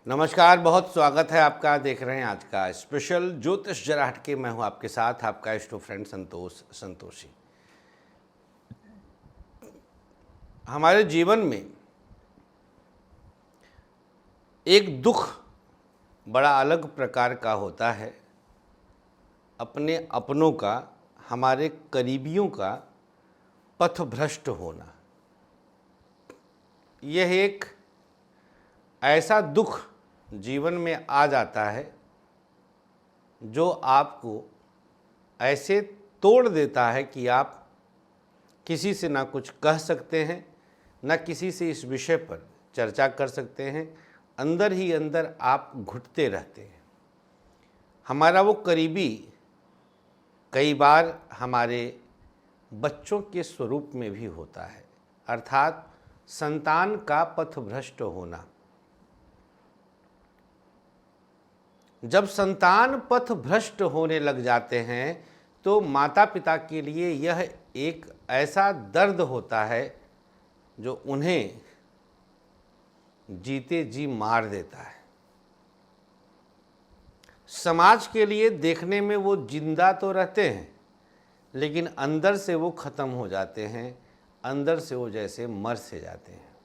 नमस्कार, बहुत स्वागत है आपका। देख रहे हैं आज का स्पेशल ज्योतिष जरा हटके। मैं हूं आपके साथ, आपका इष्ट फ्रेंड संतोषी। हमारे जीवन में एक दुख बड़ा अलग प्रकार का होता है। अपने अपनों का, हमारे करीबियों का पथभ्रष्ट होना। यह एक ऐसा दुख जीवन में आ जाता है जो आपको ऐसे तोड़ देता है कि आप किसी से ना कुछ कह सकते हैं, ना किसी से इस विषय पर चर्चा कर सकते हैं। अंदर ही अंदर आप घुटते रहते हैं। हमारा वो करीबी कई बार हमारे बच्चों के स्वरूप में भी होता है, अर्थात संतान का पथभ्रष्ट होना। जब संतान पथ भ्रष्ट होने लग जाते हैं तो माता पिता के लिए यह एक ऐसा दर्द होता है जो उन्हें जीते जी मार देता है। समाज के लिए देखने में वो जिंदा तो रहते हैं, लेकिन अंदर से वो खत्म हो जाते हैं। अंदर से वो जैसे मर से जाते हैं,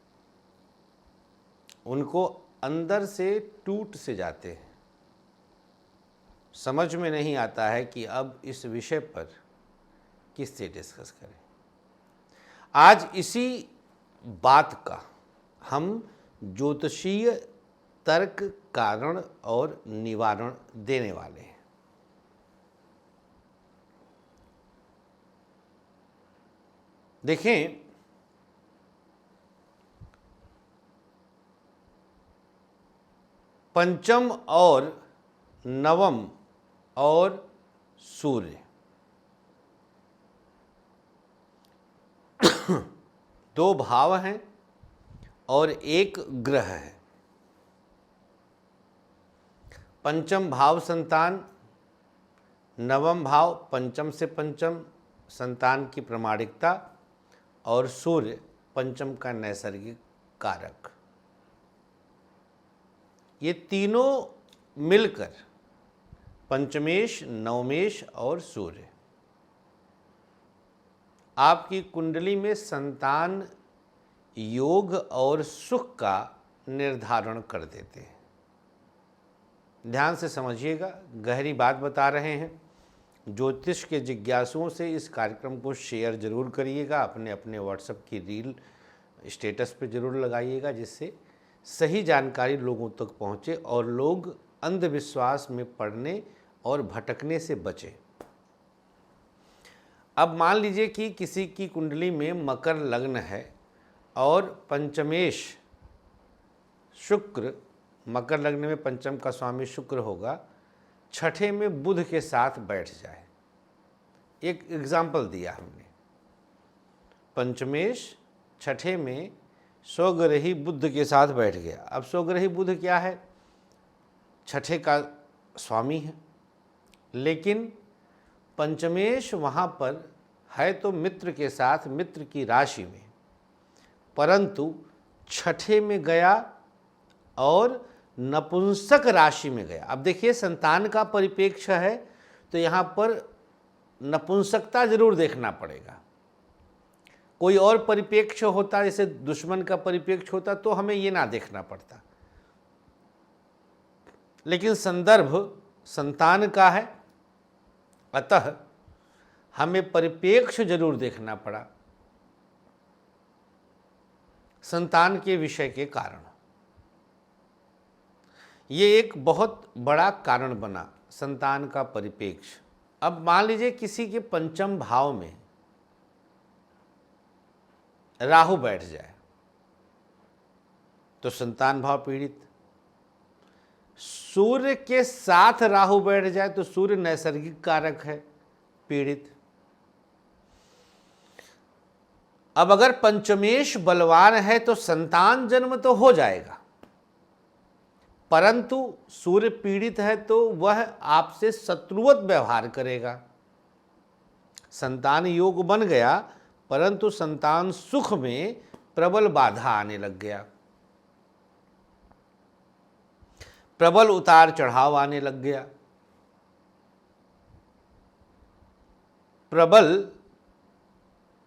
उनको अंदर से टूट से जाते हैं। समझ में नहीं आता है कि अब इस विषय पर किससे डिस्कस करें। आज इसी बात का हम ज्योतिषीय तर्क, कारण और निवारण देने वाले हैं। देखें, पंचम और नवम और सूर्य दो भाव हैं और एक ग्रह है। पंचम भाव संतान, नवम भाव पंचम से पंचम संतान की प्रामाणिकता, और सूर्य पंचम का नैसर्गिक कारक। ये तीनों मिलकर पंचमेश, नवमेश और सूर्य आपकी कुंडली में संतान योग और सुख का निर्धारण कर देते हैं। ध्यान से समझिएगा, गहरी बात बता रहे हैं। ज्योतिष के जिज्ञासुओं से इस कार्यक्रम को शेयर जरूर करिएगा। अपने अपने व्हाट्सएप की रील स्टेटस पे जरूर लगाइएगा, जिससे सही जानकारी लोगों तक पहुँचे और लोग अंधविश्वास में पड़ने और भटकने से बचे। अब मान लीजिए कि किसी की कुंडली में मकर लग्न है और पंचमेश शुक्र, मकर लग्न में पंचम का स्वामी शुक्र होगा, छठे में बुध के साथ बैठ जाए। एक एग्जाम्पल दिया हमने, पंचमेश छठे में स्वग्रही बुध के साथ बैठ गया। अब स्वग्रही बुध क्या है? छठे का स्वामी है, लेकिन पंचमेश वहाँ पर है तो मित्र के साथ, मित्र की राशि में, परंतु छठे में गया और नपुंसक राशि में गया। अब देखिए, संतान का परिप्रेक्ष्य है तो यहाँ पर नपुंसकता जरूर देखना पड़ेगा। कोई और परिप्रेक्ष्य होता, जैसे दुश्मन का परिप्रेक्ष्य होता, तो हमें ये ना देखना पड़ता, लेकिन संदर्भ संतान का है, अतः हमें परिप्रेक्ष्य जरूर देखना पड़ा संतान के विषय के कारण। ये एक बहुत बड़ा कारण बना, संतान का परिप्रेक्ष्य। अब मान लीजिए किसी के पंचम भाव में राहु बैठ जाए तो संतान भाव पीड़ित। सूर्य के साथ राहु बैठ जाए तो सूर्य नैसर्गिक कारक है, पीड़ित। अब अगर पंचमेश बलवान है तो संतान जन्म तो हो जाएगा, परंतु सूर्य पीड़ित है तो वह आपसे शत्रुवत व्यवहार करेगा। संतान योग बन गया, परंतु संतान सुख में प्रबल बाधा आने लग गया। प्रबल उतार चढ़ाव आने लग गया, प्रबल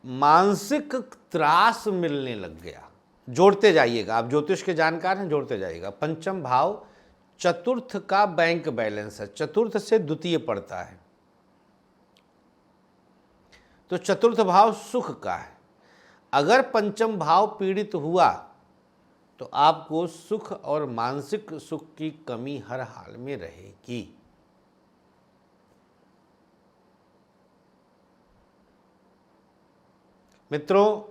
मानसिक त्रास मिलने लग गया। जोड़ते जाइएगा, आप ज्योतिष के जानकार हैं, जोड़ते जाइएगा। पंचम भाव चतुर्थ का बैंक बैलेंस है, चतुर्थ से द्वितीय पड़ता है, तो चतुर्थ भाव सुख का है। अगर पंचम भाव पीड़ित हुआ तो आपको सुख और मानसिक सुख की कमी हर हाल में रहेगी। मित्रों,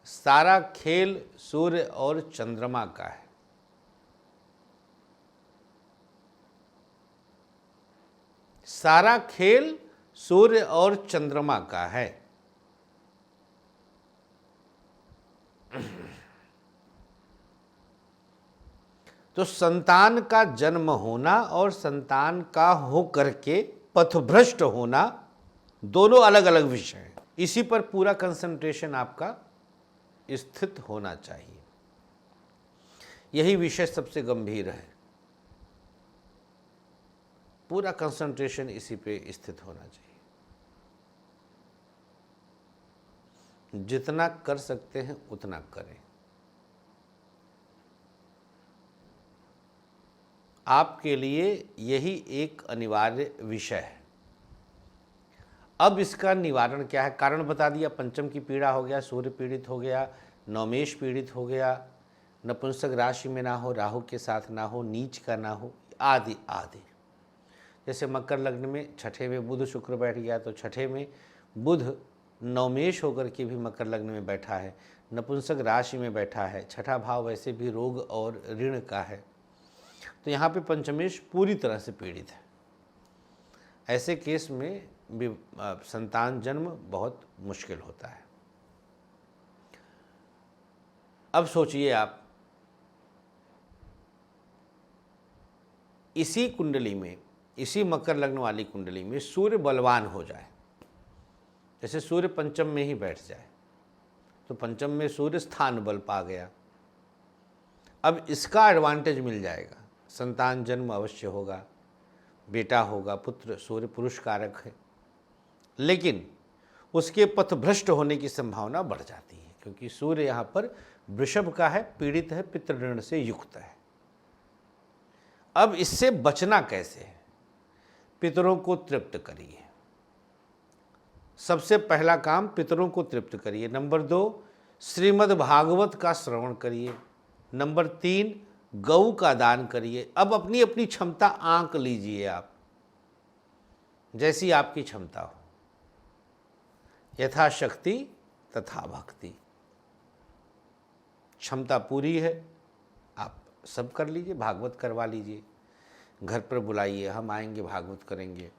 सारा खेल सूर्य और चंद्रमा का है। सारा खेल सूर्य और चंद्रमा का है। तो संतान का जन्म होना और संतान का हो करके पथभ्रष्ट होना दोनों अलग अलग विषय हैं। इसी पर पूरा कंसंट्रेशन आपका स्थित होना चाहिए। यही विषय सबसे गंभीर है, पूरा कंसंट्रेशन इसी पे स्थित होना चाहिए। जितना कर सकते हैं उतना करें। आपके लिए यही एक अनिवार्य विषय है। अब इसका निवारण क्या है? कारण बता दिया, पंचम की पीड़ा हो गया, सूर्य पीड़ित हो गया, नवमेश पीड़ित हो गया, नपुंसक राशि में ना हो, राहु के साथ ना हो, नीच का ना हो, आदि आदि। जैसे मकर लग्न में छठे में बुध शुक्र बैठ गया, तो छठे में बुध नवमेश होकर के भी मकर लग्न में बैठा है, नपुंसक राशि में बैठा है। छठा भाव वैसे भी रोग और ऋण का है, तो यहाँ पे पंचमेश पूरी तरह से पीड़ित है। ऐसे केस में संतान जन्म बहुत मुश्किल होता है। अब सोचिए आप, इसी कुंडली में, इसी मकर लग्न वाली कुंडली में सूर्य बलवान हो जाए, जैसे सूर्य पंचम में ही बैठ जाए, तो पंचम में सूर्य स्थान बल पा गया। अब इसका एडवांटेज मिल जाएगा, संतान जन्म अवश्य होगा, बेटा होगा, पुत्र, सूर्य पुरुष कारक है। लेकिन उसके पथभ्रष्ट होने की संभावना बढ़ जाती है, क्योंकि सूर्य यहाँ पर वृषभ का है, पीड़ित है, पितृऋण से युक्त है। अब इससे बचना कैसे है? पितरों को तृप्त करिए। सबसे पहला काम पितरों को तृप्त करिए। नंबर 2, श्रीमद् भागवत का श्रवण करिए। नंबर 3, गऊ का दान करिए। अब अपनी अपनी क्षमता आंक लीजिए आप, जैसी आपकी क्षमता हो, यथाशक्ति तथा भक्ति। क्षमता पूरी है, आप सब कर लीजिए, भागवत करवा लीजिए, घर पर बुलाइए, हम आएंगे, भागवत करेंगे।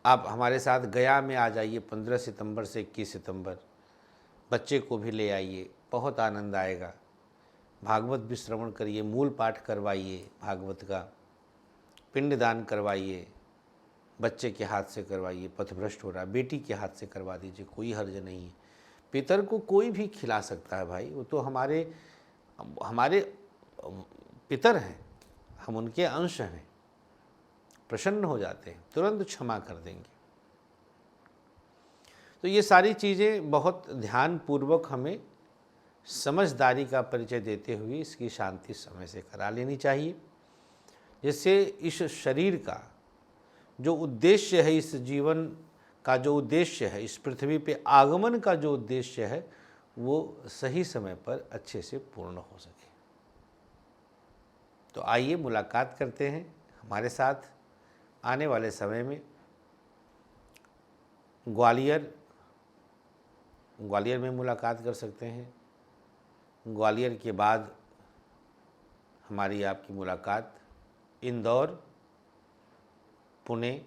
आप हमारे साथ गया में आ जाइए 15 सितंबर से 21 सितंबर, बच्चे को भी ले आइए, बहुत आनंद आएगा। भागवत भी श्रवण करिए, मूल पाठ करवाइए भागवत का, पिंडदान करवाइए, बच्चे के हाथ से करवाइए, पथभ्रष्ट हो रहा, बेटी के हाथ से करवा दीजिए, कोई हर्ज नहीं है। पितर को कोई भी खिला सकता है भाई, वो तो हमारे पितर हैं, हम उनके अंश हैं। प्रसन्न हो जाते हैं, तुरंत क्षमा कर देंगे। तो ये सारी चीज़ें बहुत ध्यानपूर्वक हमें समझदारी का परिचय देते हुए इसकी शांति समय से करा लेनी चाहिए, जिससे इस शरीर का जो उद्देश्य है, इस जीवन का जो उद्देश्य है, इस पृथ्वी पे आगमन का जो उद्देश्य है, वो सही समय पर अच्छे से पूर्ण हो सके। तो आइए मुलाकात करते हैं हमारे साथ आने वाले समय में। ग्वालियर में मुलाकात कर सकते हैं। ग्वालियर के बाद हमारी आपकी मुलाकात इंदौर, पुणे,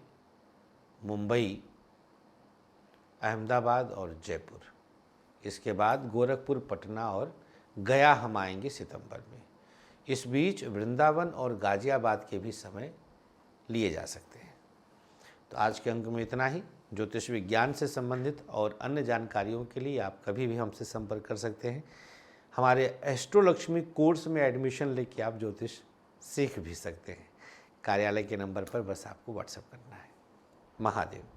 मुंबई, अहमदाबाद और जयपुर, इसके बाद गोरखपुर, पटना और गया हम आएंगे सितंबर में। इस बीच वृंदावन और गाजियाबाद के भी समय लिए जा सकते हैं। तो आज के अंक में इतना ही। ज्योतिष विज्ञान से संबंधित और अन्य जानकारियों के लिए आप कभी भी हमसे संपर्क कर सकते हैं। हमारे एस्ट्रोलक्ष्मी कोर्स में एडमिशन लेके आप ज्योतिष सीख भी सकते हैं। कार्यालय के नंबर पर बस आपको व्हाट्सएप करना है। महादेव।